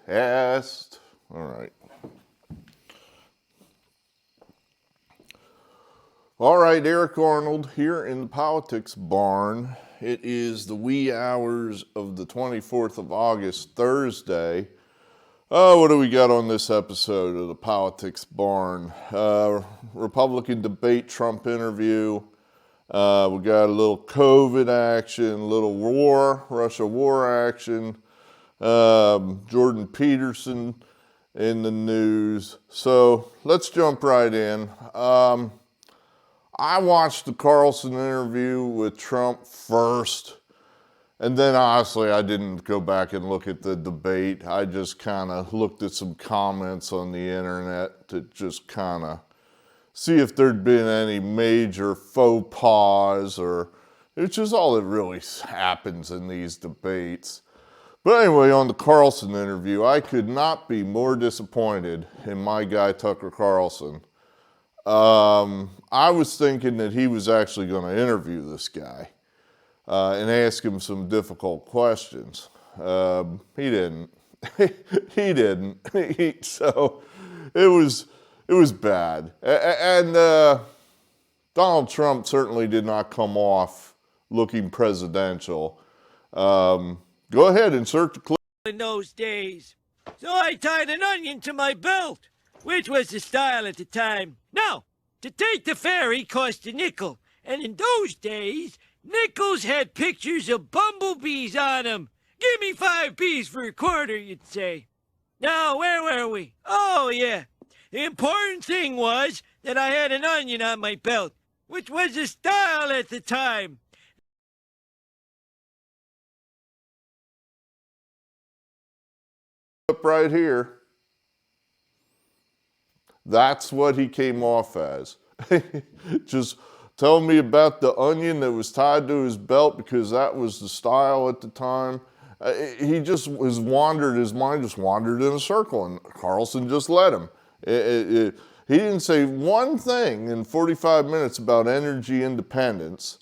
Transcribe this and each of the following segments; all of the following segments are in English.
Test. All right. All right, Eric Arnold here in the Politics Barn. It is the wee hours of the 24th of August, Thursday. What do we got on this episode of the Politics Barn? Republican debate, Trump interview. We got a little COVID action, a little war, Russia war action. Jordan Peterson in the news. So let's jump right in. I watched the Carlson interview with Trump first, and then honestly I didn't go back and look at the debate. I just kind of looked at some comments on the internet to just kind of see if there'd been any major faux pas, or which is all that really happens in these debates. But anyway, on the Carlson interview, I could not be more disappointed in my guy Tucker Carlson. I was thinking that he was actually going to interview this guy and ask him some difficult questions. He didn't. He didn't. So it was bad. And Donald Trump certainly did not come off looking presidential. Go ahead, insert the clip. In those days, so I tied an onion to my belt, which was the style at the time. Now, to take the ferry cost a nickel, and in those days, nickels had pictures of bumblebees on them. Give me 5 B's for a quarter, you'd say. Now, where were we? Oh, yeah. The important thing was that I had an onion on my belt, which was the style at the time. Up right here. That's what he came off as. Just telling me about the onion that was tied to his belt because that was the style at the time. He just his mind just wandered in a circle, and Carlson just let him. He didn't say one thing in 45 minutes about energy independence,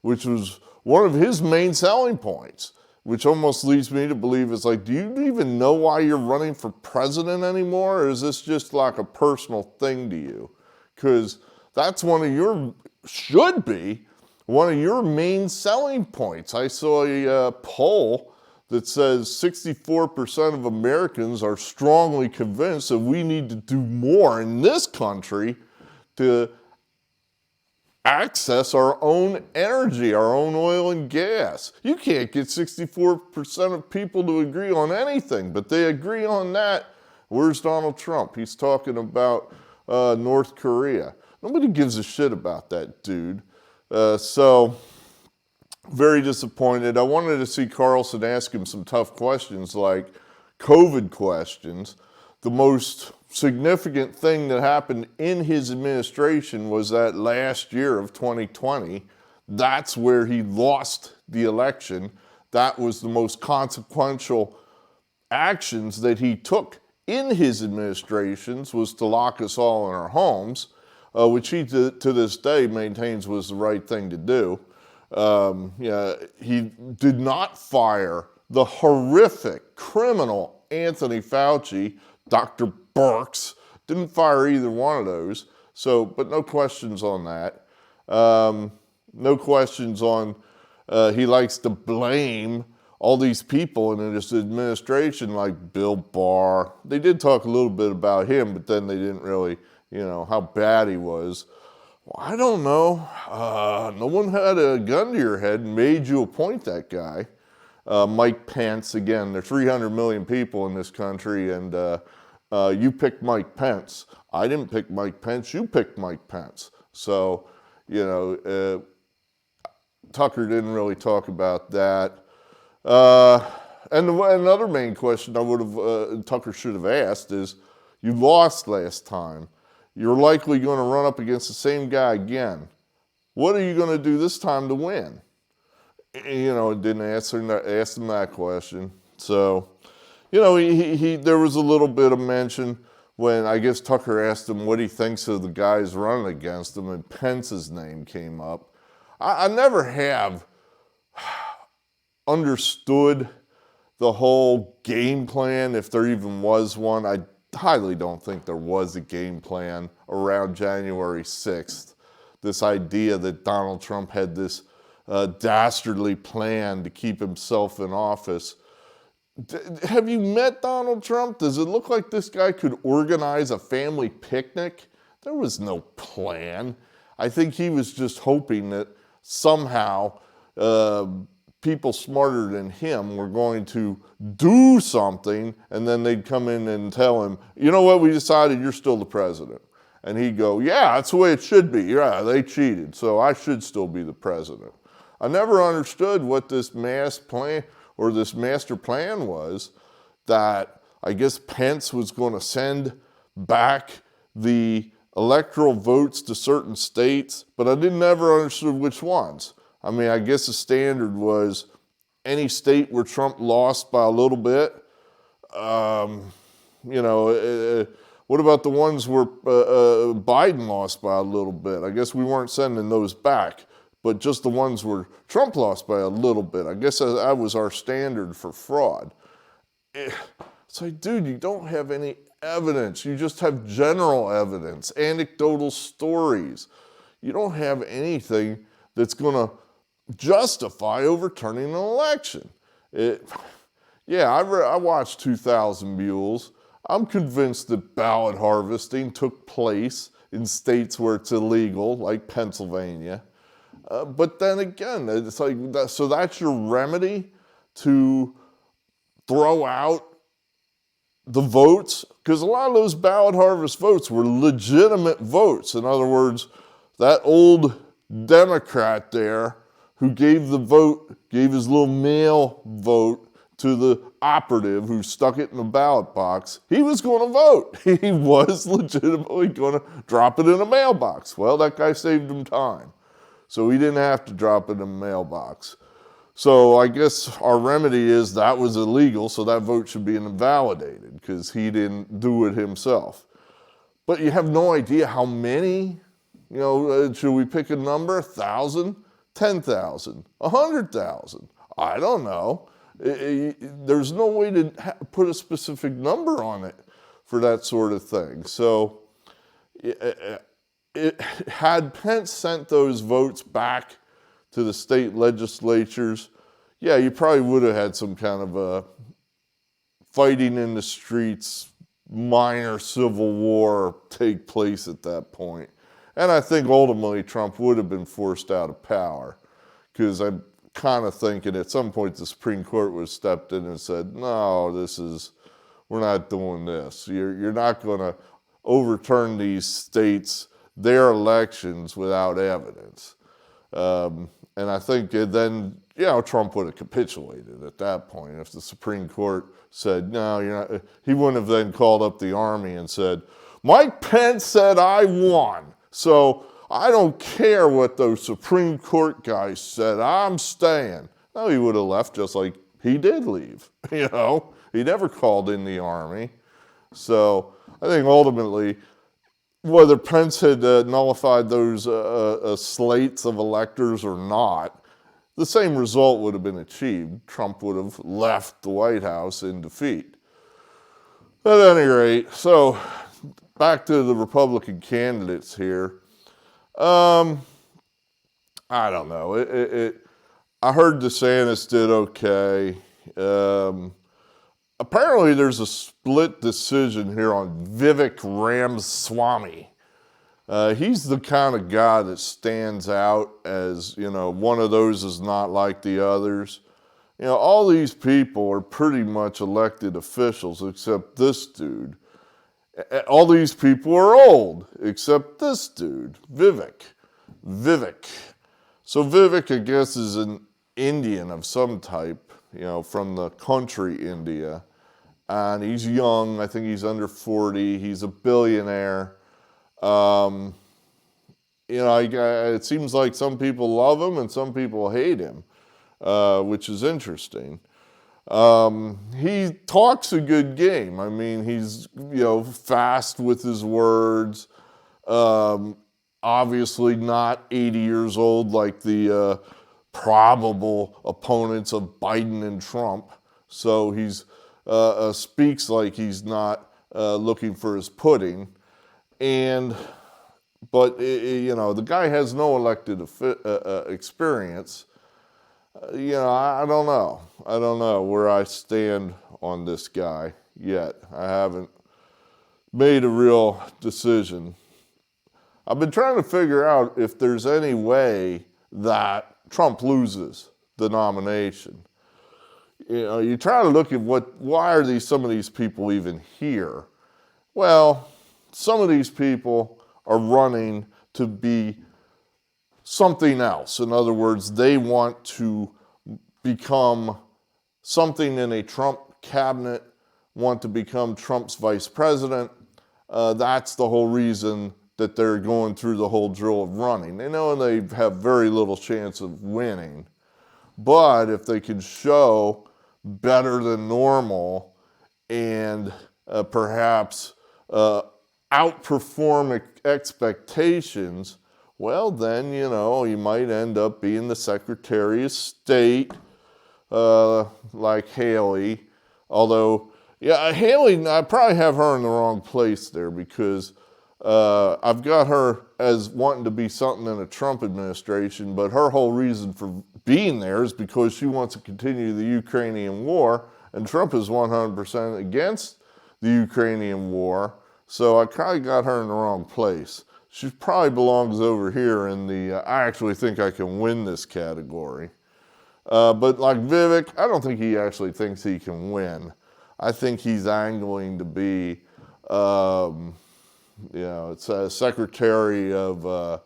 which was one of his main selling points. Which almost leads me to believe it's like, do you even know why you're running for president anymore? Or is this just like a personal thing to you? Because that's should be one of your main selling points. I saw a poll that says 64% of Americans are strongly convinced that we need to do more in this country to access our own energy, our own oil and gas. You can't get 64% of people to agree on anything, but they agree on that. Where's Donald Trump? He's talking about North Korea. Nobody gives a shit about that dude. So, very disappointed. I wanted to see Carlson ask him some tough questions like COVID questions. The most significant thing that happened in his administration was that last year of 2020, that's where he lost the election. That was the most consequential actions that he took in his administrations, was to lock us all in our homes, which he to this day maintains was the right thing to do. He did not fire the horrific criminal Anthony Fauci. Dr. Birx didn't fire either one of those. So, but no questions on that. No questions on he likes to blame all these people in his administration like Bill Barr. They did talk a little bit about him, but then they didn't really, how bad he was. Well, I don't know. No one had a gun to your head and made you appoint that guy. Mike Pence, again, there's 300 million people in this country, and you picked Mike Pence. I didn't pick Mike Pence. You picked Mike Pence. So, Tucker didn't really talk about that. And another main question Tucker should have asked is, you lost last time. You're likely going to run up against the same guy again. What are you going to do this time to win? It didn't ask him that question. So, there was a little bit of mention when I guess Tucker asked him what he thinks of the guys running against him, and Pence's name came up. I never have understood the whole game plan, if there even was one. I highly don't think there was a game plan around January 6th. This idea that Donald Trump had this dastardly plan to keep himself in office. Have you met Donald Trump? Does it look like this guy could organize a family picnic? There was no plan. I think he was just hoping that somehow people smarter than him were going to do something, and then they'd come in and tell him, you know what, we decided you're still the president. And he'd go, yeah, that's the way it should be. Yeah, they cheated, so I should still be the president. I never understood what this mass plan or this master plan was, that I guess Pence was going to send back the electoral votes to certain states, but I never understood which ones. I mean, I guess the standard was any state where Trump lost by a little bit. What about the ones where Biden lost by a little bit? I guess we weren't sending those back, but just the ones where Trump lost by a little bit. I guess that was our standard for fraud. It's like, dude, you don't have any evidence. You just have general evidence, anecdotal stories. You don't have anything that's going to justify overturning an election. I watched 2,000 Mules. I'm convinced that ballot harvesting took place in states where it's illegal, like Pennsylvania. But then again, it's like, so that's your remedy to throw out the votes? Because a lot of those ballot harvest votes were legitimate votes. In other words, that old Democrat there who gave the vote, gave his little mail vote to the operative who stuck it in the ballot box, he was going to vote. He was legitimately going to drop it in a mailbox. Well, that guy saved him time. So he didn't have to drop it in a mailbox. So I guess our remedy is that was illegal, so that vote should be invalidated because he didn't do it himself. But you have no idea how many. Should we pick a number? 1,000? 10,000? 100,000? I don't know. There's no way to put a specific number on it for that sort of thing. So had Pence sent those votes back to the state legislatures, yeah, you probably would have had some kind of a fighting in the streets, minor civil war take place at that point. And I think ultimately Trump would have been forced out of power, because I'm kind of thinking at some point the Supreme Court would have stepped in and said, no, we're not doing this. You're not going to overturn these states, their elections, without evidence. And I think then, Trump would have capitulated at that point. If the Supreme Court said, no, you're not, he wouldn't have then called up the army and said, Mike Pence said I won, so I don't care what those Supreme Court guys said, I'm staying. No, he would have left just like he did leave. He never called in the army. So I think ultimately, whether Pence had nullified those slates of electors or not, the same result would have been achieved. Trump would have left the White House in defeat. At any rate, so back to the Republican candidates here. I don't know. I heard DeSantis did okay. Apparently there's a split decision here on Vivek Ramaswamy. He's the kind of guy that stands out as, one of those is not like the others. All these people are pretty much elected officials except this dude. All these people are old except this dude, Vivek. So Vivek, I guess, is an Indian of some type, from the country India. And he's young. I think he's under 40. He's a billionaire. It seems like some people love him and some people hate him, which is interesting. He talks a good game. I mean, he's, fast with his words. Obviously not 80 years old like the probable opponents of Biden and Trump. So he's speaks like he's not looking for his pudding. But the guy has no elected experience. I don't know. I don't know where I stand on this guy yet. I haven't made a real decision. I've been trying to figure out if there's any way that Trump loses the nomination. You try to look at why are some of these people even here? Well, some of these people are running to be something else. In other words, they want to become something in a Trump cabinet, want to become Trump's vice president. That's the whole reason that they're going through the whole drill of running. They know they have very little chance of winning. But if they can show better than normal and perhaps outperform expectations, well, then, you might end up being the Secretary of State, like Haley. Although, Haley, I probably have her in the wrong place there because I've got her as wanting to be something in a Trump administration, but her whole reason for being there is because she wants to continue the Ukrainian war, and Trump is 100% against the Ukrainian war, so I probably got her in the wrong place. She probably belongs over here in the, I actually think I can win this category. But like Vivek, I don't think he actually thinks he can win. I think he's angling to be, it's a Secretary of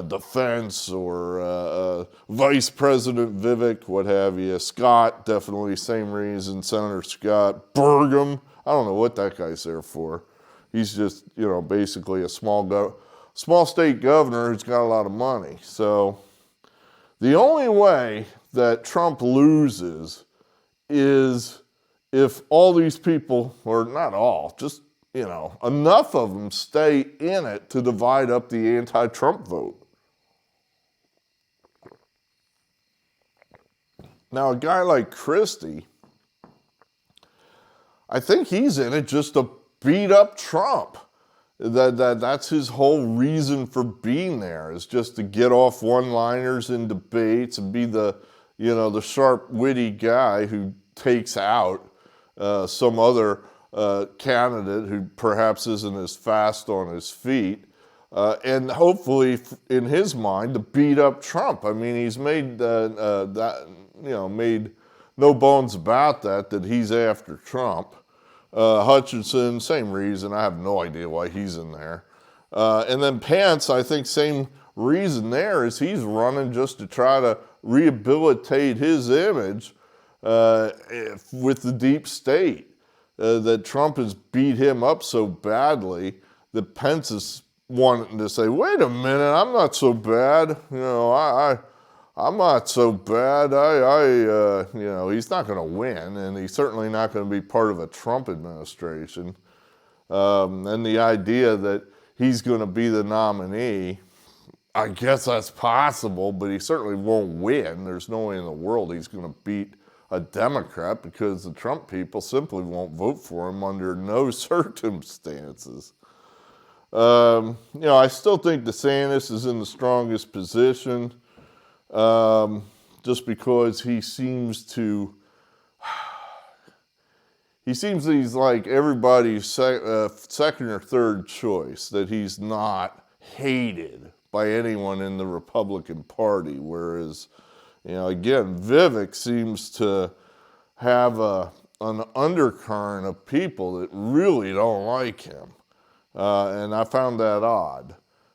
Defense or Vice President Vivek, what have you. Scott, definitely same reason. Senator Scott. Burgum, I don't know what that guy's there for. He's just, basically a small state governor who's got a lot of money. So the only way that Trump loses is if all these people, or not all, just, enough of them stay in it to divide up the anti-Trump vote. Now, a guy like Christie, I think he's in it just to beat up Trump. That's his whole reason for being there, is just to get off one-liners in debates and be the sharp, witty guy who takes out some other candidate who perhaps isn't as fast on his feet, and hopefully, in his mind, to beat up Trump. I mean, he's made made no bones about that he's after Trump. Hutchinson, same reason. I have no idea why he's in there. And then Pence, I think same reason there, is he's running just to try to rehabilitate his image with the deep state. That Trump has beat him up so badly that Pence is wanting to say, wait a minute, I'm not so bad. I'm not so bad. He's not going to win, and he's certainly not going to be part of a Trump administration. And the idea that he's going to be the nominee, I guess that's possible, but he certainly won't win. There's no way in the world he's going to beat a Democrat because the Trump people simply won't vote for him under no circumstances. I still think DeSantis is in the strongest position. Just because he seems he's like everybody's second or third choice, that he's not hated by anyone in the Republican Party, whereas, again, Vivek seems to have an undercurrent of people that really don't like him, and I found that odd.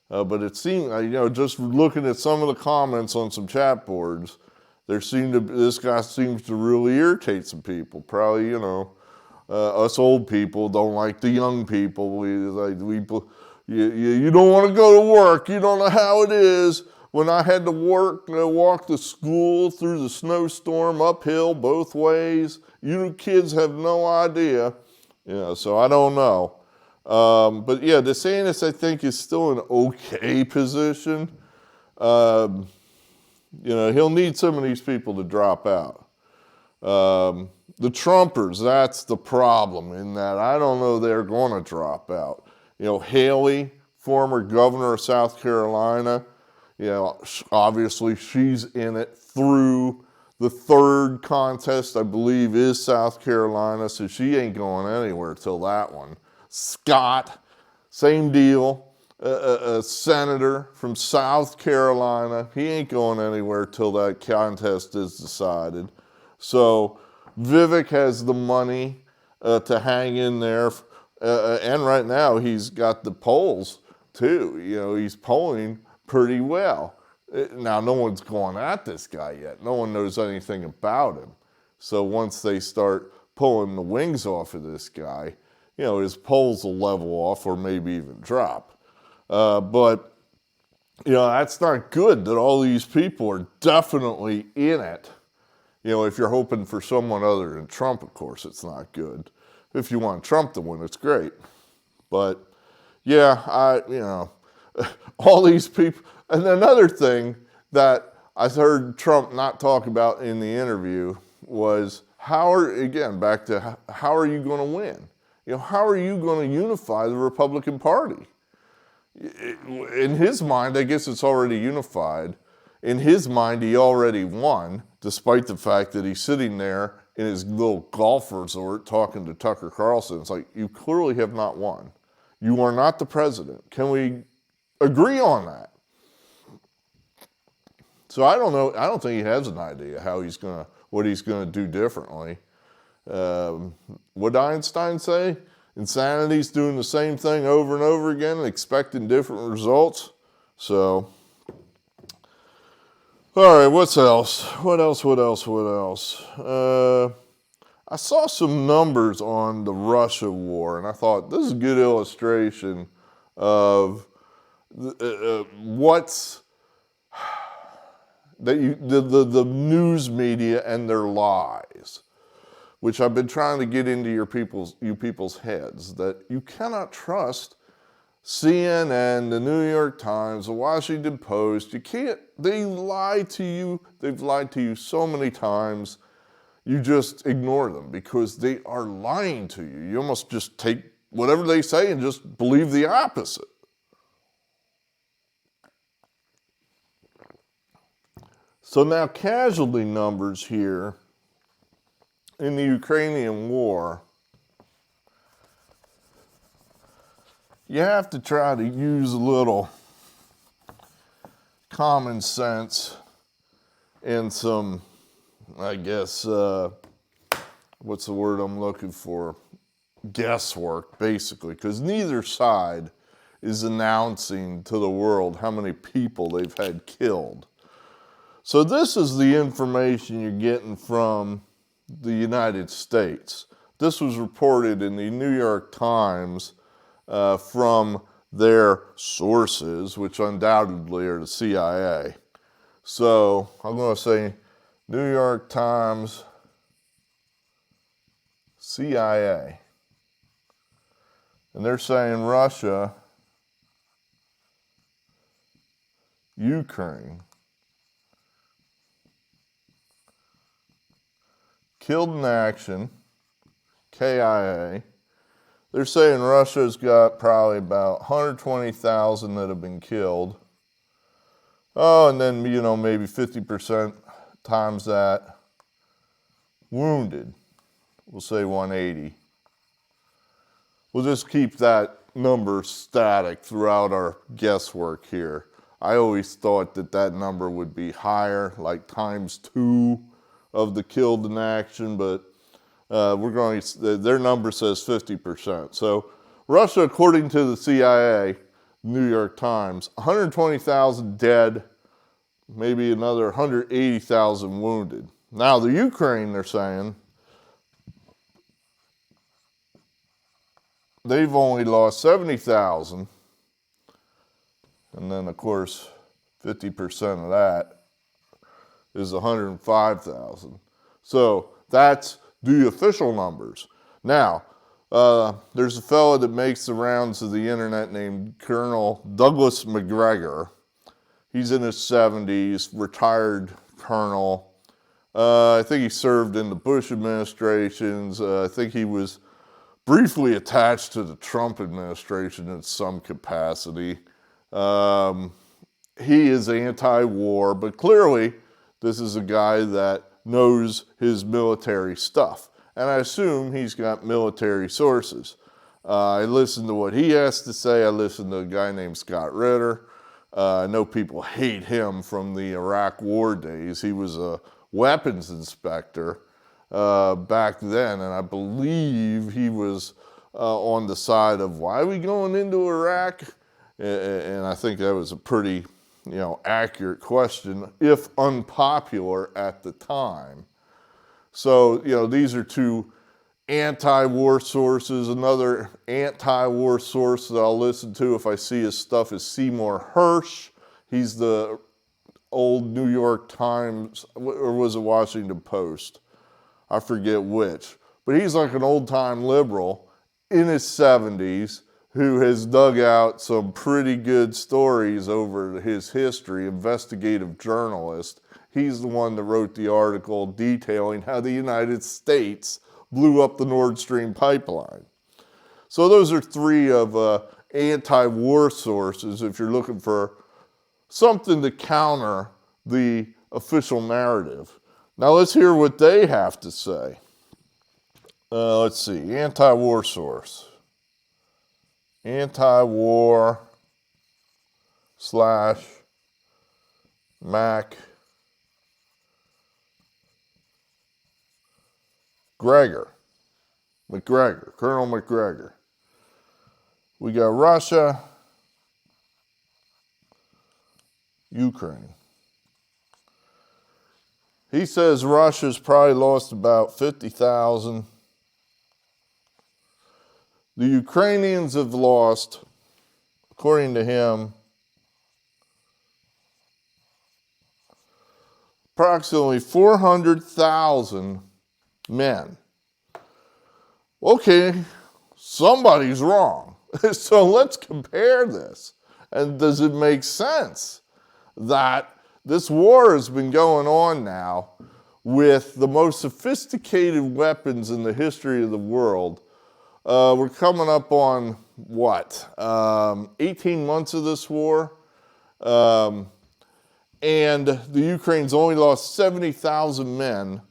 But it seemed, just looking at some of the comments on some chat boards, this guy seems to really irritate some people. Probably, us old people don't like the young people. You don't want to go to work. You don't know how it is. When I had to walk to school through the snowstorm, uphill both ways, you kids have no idea. So I don't know. But yeah, DeSantis, I think, is still in an okay position. He'll need some of these people to drop out. The Trumpers, that's the problem in that I don't know they're going to drop out. Haley, former governor of South Carolina, obviously she's in it through the third contest, I believe, is South Carolina, so she ain't going anywhere till that one. Scott, same deal, a senator from South Carolina, he ain't going anywhere till that contest is decided. So Vivek has the money to hang in there, and right now he's got the polls too. He's polling pretty well. Now, no one's going at this guy yet. No one knows anything about him. So once they start pulling the wings off of this guy, his polls will level off or maybe even drop. But that's not good that all these people are definitely in it. If you're hoping for someone other than Trump, of course, it's not good. If you want Trump to win, it's great. But yeah, all these people. And another thing that I heard Trump not talk about in the interview was how are you going to win? How are you going to unify the Republican Party? In his mind, I guess it's already unified. In his mind, he already won, despite the fact that he's sitting there in his little golf resort talking to Tucker Carlson. It's like, you clearly have not won. You are not the president. Can we agree on that? So I don't know. I don't think he has an idea what he's gonna do differently. What did Einstein say? Insanity's doing the same thing over and over again and expecting different results. So, all right, what else? I saw some numbers on the Russia war, and I thought this is a good illustration of the news media and their lies, which I've been trying to get into you people's heads, that you cannot trust CNN, the New York Times, the Washington Post. They lie to you. They've lied to you so many times. You just ignore them because they are lying to you. You almost just take whatever they say and just believe the opposite. So now casualty numbers here in the Ukrainian war, you have to try to use a little common sense and some, I guess, what's the word I'm looking for? Guesswork, basically, because neither side is announcing to the world how many people they've had killed. So this is the information you're getting from the United States. This was reported in the New York Times from their sources, which undoubtedly are the CIA. So I'm going to say New York Times, CIA. And they're saying Russia, Ukraine, killed in action, KIA. They're saying Russia's got probably about 120,000 that have been killed. Oh, and then, maybe 50% times that wounded. We'll say 180. We'll just keep that number static throughout our guesswork here. I always thought that number would be higher, like times 2 of the killed in action, but their number says 50%. So Russia, according to the CIA, New York Times, 120,000 dead, maybe another 180,000 wounded. Now the Ukraine, they're saying, they've only lost 70,000. And then, of course, 50% of that is 105,000. So that's the official numbers. Now, there's a fellow that makes the rounds of the internet named Colonel Douglas McGregor. He's in his 70s, retired colonel. I think he served in the Bush administrations. I think he was briefly attached to the Trump administration in some capacity. He is anti-war, but clearly this is a guy that knows his military stuff. And I assume he's got military sources. I listened to what he has to say. I listened to a guy named Scott Ritter. I know people hate him from the Iraq War days. He was a weapons inspector back then, and I believe he was on the side of, why are we going into Iraq? And I think that was a pretty, accurate question, if unpopular at the time. So, these are two anti-war sources. Another anti-war source that I'll listen to if I see his stuff is Seymour Hersh. He's the old New York Times, or was it Washington Post? I forget which. But he's like an old-time liberal in his 70s who has dug out some pretty good stories over his history, investigative journalist. He's the one that wrote the article detailing how the United States blew up the Nord Stream pipeline. So those are three of anti-war sources if you're looking for something to counter the official narrative. Now let's hear what they have to say. Let's see, anti-war source. Anti-war / Mac McGregor, Colonel McGregor. We got Russia, Ukraine. He says Russia's probably lost about 50,000. The Ukrainians have lost, according to him, approximately 400,000 men. Okay, somebody's wrong. So let's compare this. And does it make sense that this war has been going on now with the most sophisticated weapons in the history of the world? We're coming up on, 18 months of this war? And the Ukraine's only lost 70,000 men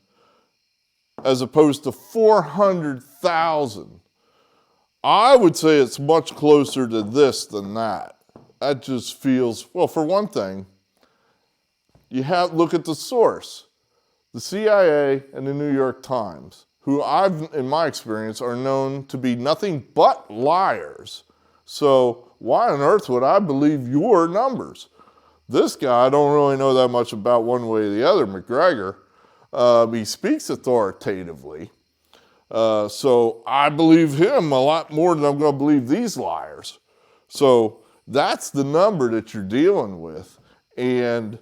as opposed to 400,000. I would say it's much closer to this than that. That just feels, well, for one thing, you have look at the source, the CIA and the New York Times, who in my experience, are known to be nothing but liars. So why on earth would I believe your numbers? This guy, I don't really know that much about one way or the other, McGregor. He speaks authoritatively. So I believe him a lot more than I'm going to believe these liars. So that's the number that you're dealing with. And,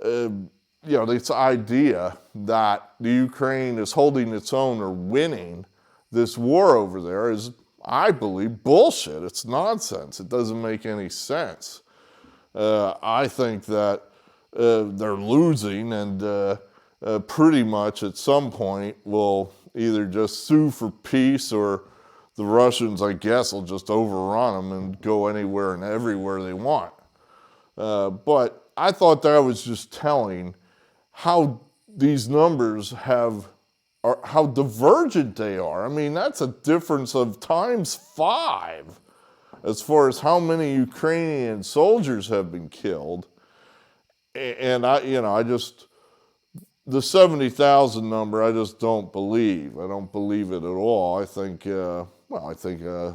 this idea that the Ukraine is holding its own or winning this war over there is, I believe, bullshit. It's nonsense. It doesn't make any sense. I think that they're losing and pretty much at some point will either just sue for peace or the Russians, I guess, will just overrun them and go anywhere and everywhere they want. But I thought that was just telling how these numbers how divergent they are. I mean, that's a difference of times 5 as far as how many Ukrainian soldiers have been killed. And the 70,000 number, I just don't believe. I don't believe it at all. I think,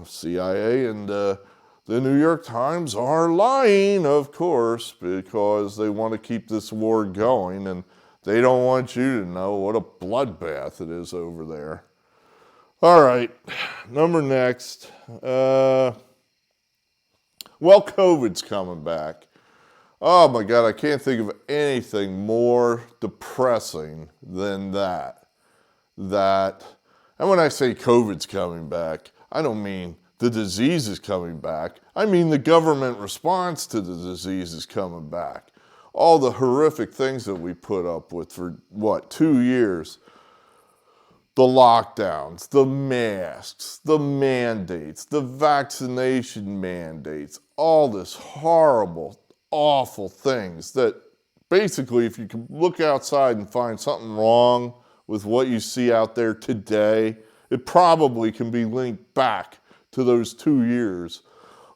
CIA and the New York Times are lying, of course, because they want to keep this war going, and they don't want you to know what a bloodbath it is over there. All right, number next. COVID's coming back. Oh my God, I can't think of anything more depressing than that. And when I say COVID's coming back, I don't mean the disease is coming back. I mean the government response to the disease is coming back. all the horrific things that we put up with for, 2 years. The lockdowns, the masks, the mandates, the vaccination mandates, all this horrible, awful things that basically, if you can look outside and find something wrong with what you see out there today, it probably can be linked back to those 2 years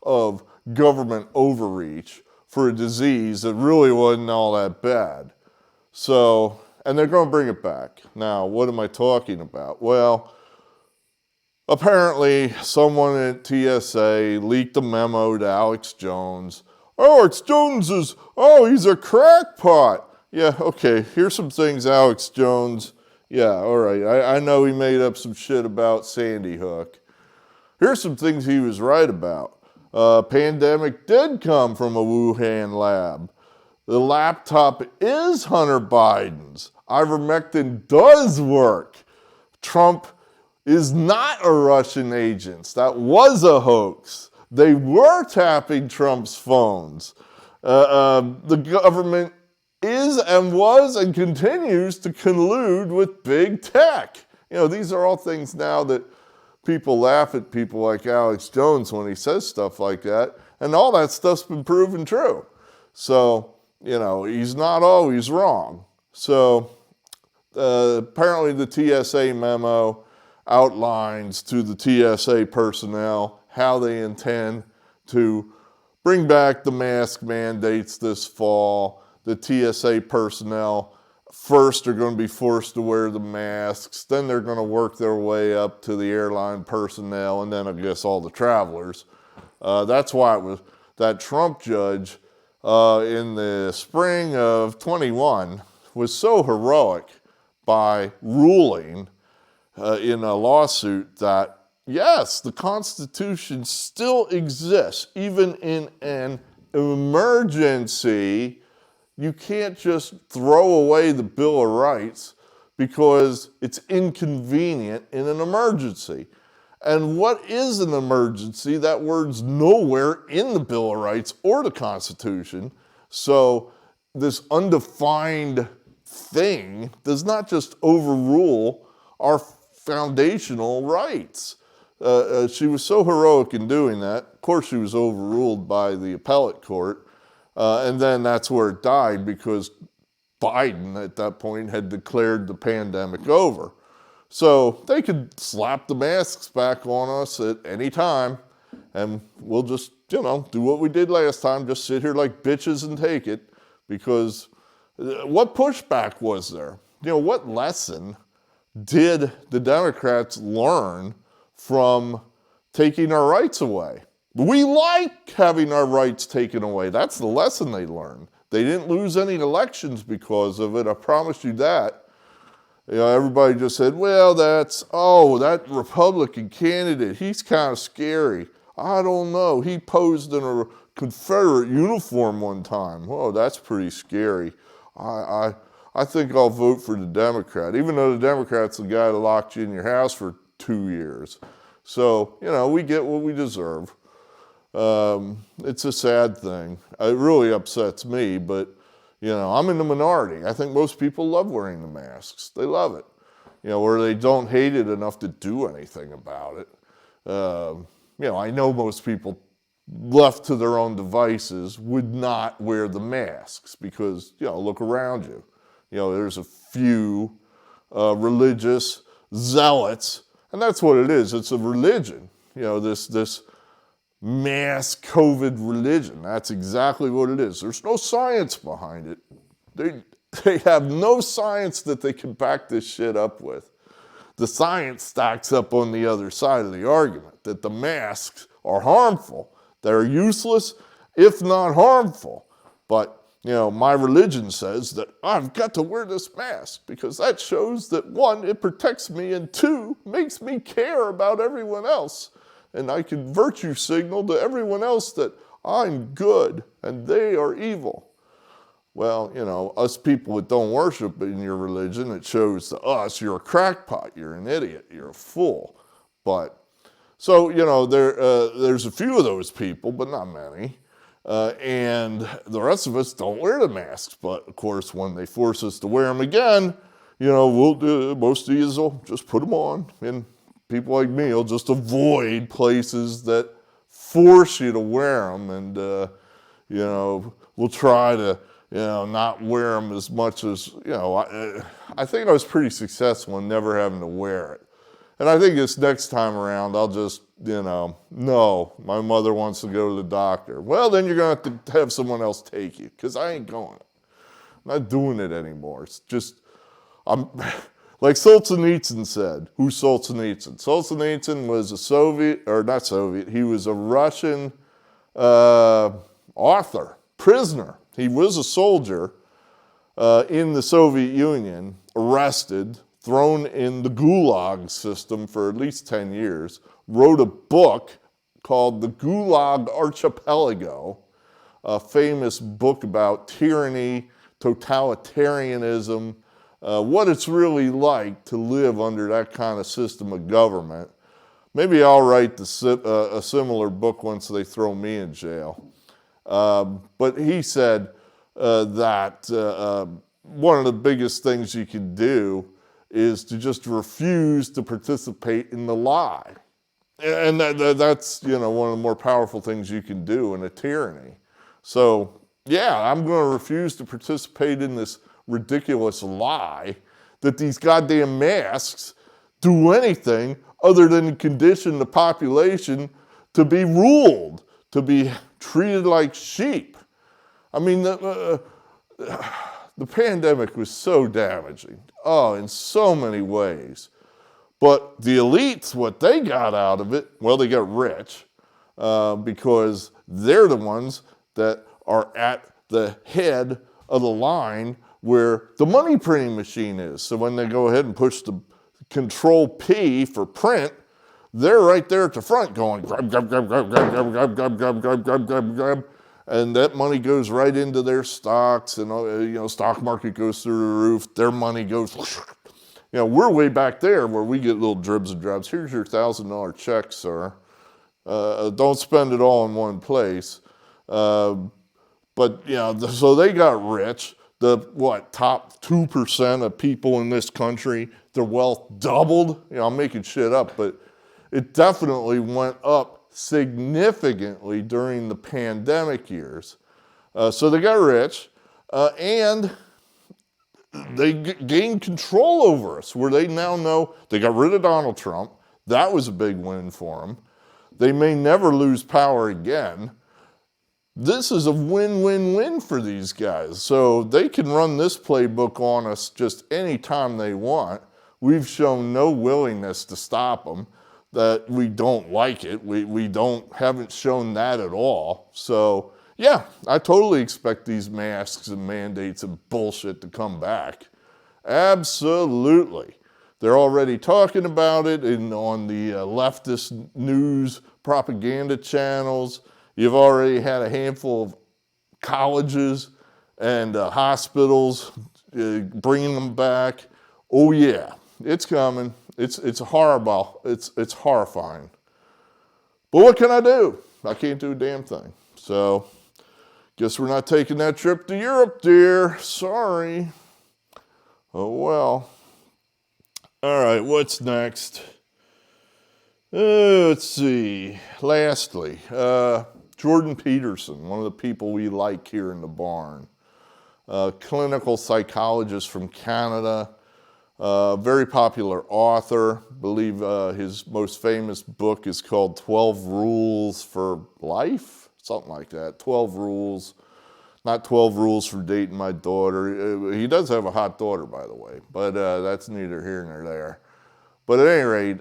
of government overreach for a disease that really wasn't all that bad. So, and they're going to bring it back. Now, what am I talking about? Well, apparently someone at TSA leaked a memo to Alex Jones. Alex Jones he's a crackpot. Yeah, okay, here's some things Alex Jones, yeah, all right, I know he made up some shit about Sandy Hook. Here's some things he was right about. Pandemic did come from a Wuhan lab. The laptop is Hunter Biden's. Ivermectin does work. Trump is not a Russian agent. That was a hoax. They were tapping Trump's phones. The government is and was and continues to collude with big tech. These are all things now that people laugh at people like Alex Jones when he says stuff like that. And all that stuff's been proven true. So, he's not always wrong. So, apparently the TSA memo outlines to the TSA personnel how they intend to bring back the mask mandates this fall. The TSA personnel first are going to be forced to wear the masks, then they're going to work their way up to the airline personnel, and then I guess all the travelers. That's why it was that Trump judge in the spring of 21 was so heroic by ruling in a lawsuit that, yes, the Constitution still exists, even in an emergency. You can't just throw away the Bill of Rights because it's inconvenient in an emergency. And what is an emergency? That word's nowhere in the Bill of Rights or the Constitution. So this undefined thing does not just overrule our foundational rights. She was so heroic in doing that. Of course, she was overruled by the appellate court. And then that's where it died because Biden at that point had declared the pandemic over. So they could slap the masks back on us at any time and we'll just, do what we did last time, just sit here like bitches and take it, because what pushback was there? What lesson did the Democrats learn from taking our rights away? We like having our rights taken away. That's the lesson they learned. They didn't lose any elections because of it, I promise you that. Everybody just said, well, that Republican candidate, he's kind of scary. I don't know. He posed in a Confederate uniform one time. Oh, that's pretty scary. I think I'll vote for the Democrat, even though the Democrat's the guy that locked you in your house for 2 years. So, we get what we deserve. It's a sad thing. It really upsets me, but, I'm in the minority. I think most people love wearing the masks. They love it, or they don't hate it enough to do anything about it. I know most people left to their own devices would not wear the masks because, look around you. There's a few religious zealots, and that's what it is. It's a religion, this mass COVID religion. That's exactly what it is. There's no science behind it. They have no science that they can back this shit up with. The science stacks up on the other side of the argument that the masks are harmful. They're useless, if not harmful. But, my religion says that I've got to wear this mask because that shows that, one, it protects me, and two, makes me care about everyone else. And I can virtue signal to everyone else that I'm good and they are evil. Well, us people that don't worship in your religion, it shows to us you're a crackpot, you're an idiot, you're a fool. But, so, there's a few of those people, but not many. and the rest of us don't wear the masks. But of course, when they force us to wear them again, most of you will just put them on, and people like me will just avoid places that force you to wear them, and we'll try to not wear them as much as I think I was pretty successful in never having to wear it. And I think this next time around, I'll just, no, my mother wants to go to the doctor. Well, then you're going to have to have someone else take you, because I ain't going. I'm not doing it anymore. It's just, I'm like Solzhenitsyn said. Who's Solzhenitsyn? Solzhenitsyn was he was a Russian author, prisoner. He was a soldier in the Soviet Union, arrested, thrown in the Gulag system for at least 10 years, wrote a book called The Gulag Archipelago, a famous book about tyranny, totalitarianism, what it's really like to live under that kind of system of government. Maybe I'll write a similar book once they throw me in jail. But he said that one of the biggest things you can do is to just refuse to participate in the lie. And that's, one of the more powerful things you can do in a tyranny. So, yeah, I'm going to refuse to participate in this ridiculous lie that these goddamn masks do anything other than condition the population to be ruled, to be treated like sheep. I mean, the pandemic was so damaging, in so many ways. But the elites, what they got out of it, well, they got rich because they're the ones that are at the head of the line where the money printing machine is. So when they go ahead and push the Control P for print, they're right there at the front going grab, grab, grab, grab, grab, grab, grab, grab, grab, grab, grab, grab, grab. And that money goes right into their stocks, and stock market goes through the roof. Their money goes, we're way back there where we get little dribs and drabs. Here's your $1,000 check, sir. Don't spend it all in one place. So they got rich. The top 2% of people in this country, their wealth doubled. I'm making shit up, but it definitely went up significantly during the pandemic years. So they got rich, and they gained control over us, where they now know they got rid of Donald Trump. That was a big win for them. They may never lose power again. This is a win-win-win for these guys. So they can run this playbook on us just any time they want. We've shown no willingness to stop them, that we don't like it. We haven't shown that at all. So yeah, I totally expect these masks and mandates and bullshit to come back. Absolutely. They're already talking about it on the leftist news propaganda channels. You've already had a handful of colleges and hospitals bringing them back. Oh yeah, it's coming. It's horrible. It's horrifying. But what can I do? I can't do a damn thing. So, guess we're not taking that trip to Europe, dear. Sorry. Oh well. All right, what's next? Let's see. Lastly, Jordan Peterson, one of the people we like here in the barn. Clinical psychologist from Canada. Very popular author. I believe his most famous book is called 12 Rules for Life, something like that. 12 Rules, not 12 Rules for Dating My Daughter. He does have a hot daughter, by the way, but that's neither here nor there. But at any rate,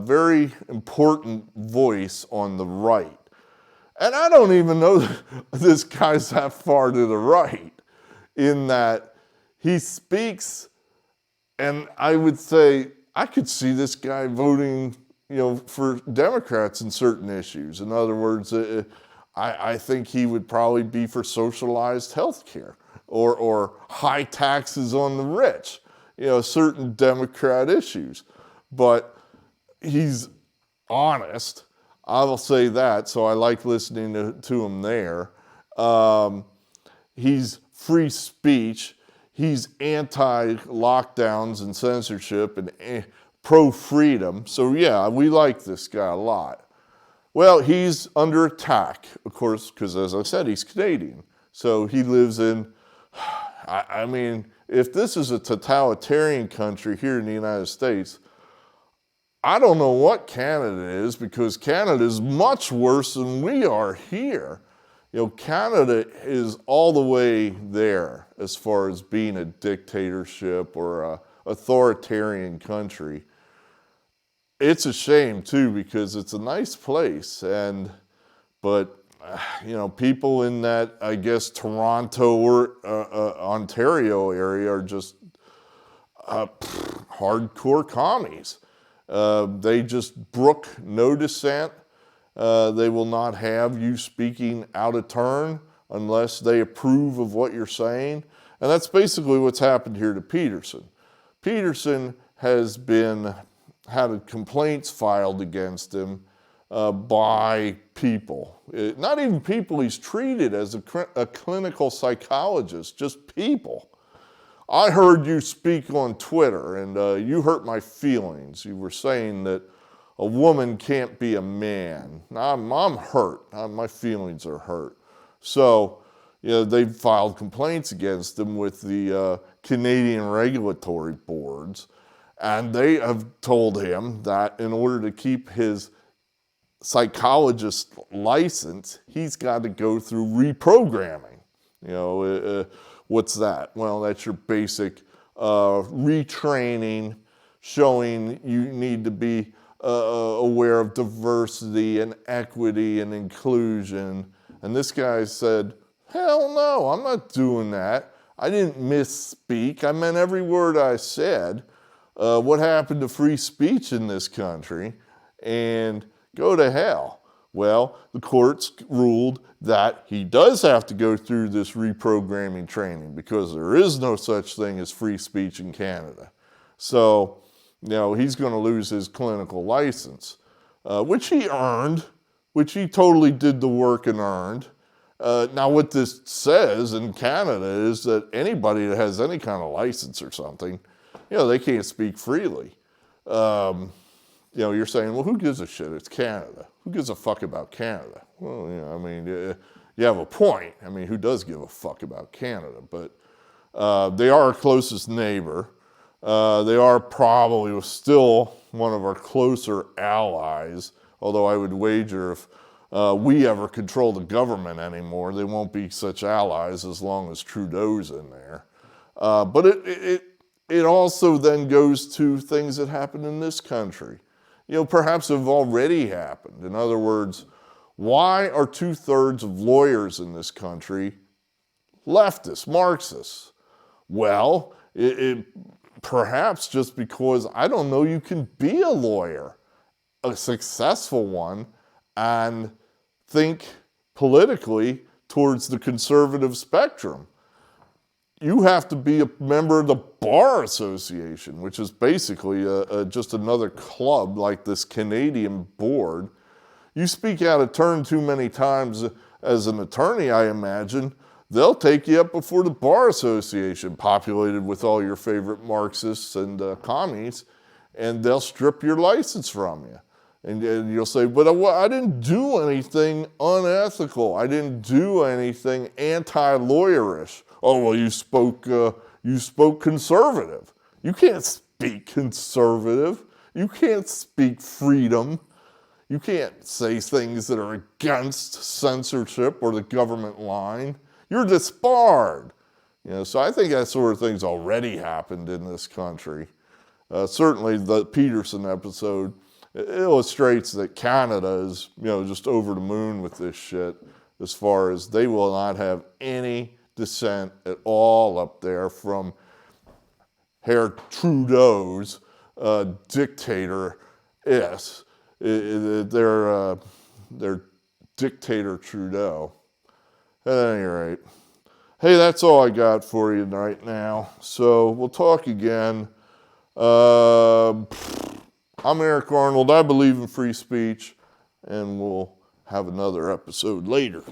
very important voice on the right. And I don't even know that this guy's that far to the right, in that he speaks. And I would say, I could see this guy voting, for Democrats in certain issues. In other words, I think he would probably be for socialized health care or high taxes on the rich, certain Democrat issues. But he's honest, I will say that, so I like listening to him there. He's free speech. He's anti-lockdowns and censorship and pro-freedom. So yeah, we like this guy a lot. Well, he's under attack, of course, because as I said, he's Canadian. So he lives in, I mean, if this is a totalitarian country here in the United States, I don't know what Canada is, because Canada is much worse than we are here. You know, Canada is all the way there as far as being a dictatorship or a authoritarian country. It's a shame too, because it's a nice place, but you know, people in that, I guess, Toronto or Ontario area are just hardcore commies. They just brook no dissent. They will not have you speaking out of turn unless they approve of what you're saying. And that's basically what's happened here to Peterson. Peterson has had complaints filed against him by people. Not even people he's treated as a clinical psychologist, just people. I heard you speak on Twitter, and you hurt my feelings. You were saying that a woman can't be a man. I'm hurt. My feelings are hurt. So, you know, they've filed complaints against him with the Canadian regulatory boards, and they have told him that in order to keep his psychologist license, he's got to go through reprogramming. You know, what's that? Well, that's your basic retraining, showing you need to be aware of diversity and equity and inclusion. And this guy said, hell no, I'm not doing that. I didn't misspeak. I meant every word I said. What happened to free speech in this country? And go to hell. Well, the courts ruled that he does have to go through this reprogramming training, because there is no such thing as free speech in Canada. So, you know, he's going to lose his clinical license, which he earned, which he totally did the work and earned. Now, what this says in Canada is that anybody that has any kind of license or something, you know, they can't speak freely. You know, you're saying, well, who gives a shit? It's Canada. Who gives a fuck about Canada? Well, you know, I mean, you have a point. I mean, who does give a fuck about Canada? But they are our closest neighbor. They are probably still one of our closer allies, although I would wager if we ever control the government anymore, they won't be such allies as long as Trudeau's in there. But it also then goes to things that happen in this country. You know, perhaps have already happened. In other words, why are 2/3 of lawyers in this country leftists, Marxists? Well, perhaps just because, I don't know, you can be a lawyer, a successful one, and think politically towards the conservative spectrum. You have to be a member of the Bar Association, which is basically just another club like this Canadian board. You speak out of turn too many times as an attorney, I imagine, they'll take you up before the Bar Association, populated with all your favorite Marxists and commies, and they'll strip your license from you. And you'll say, but I didn't do anything unethical. I didn't do anything anti-lawyerish. Oh, well, you spoke conservative. You can't speak conservative. You can't speak freedom. You can't say things that are against censorship or the government line. You're disbarred. You know, so I think that sort of thing's already happened in this country. Certainly the Peterson episode illustrates that Canada is, you know, just over the moon with this shit, as far as they will not have any dissent at all up there from Herr Trudeau's dictator-is. Their dictator Trudeau. At any rate, hey, that's all I got for you right now. So we'll talk again. I'm Eric Arnold. I believe in free speech, and we'll have another episode later.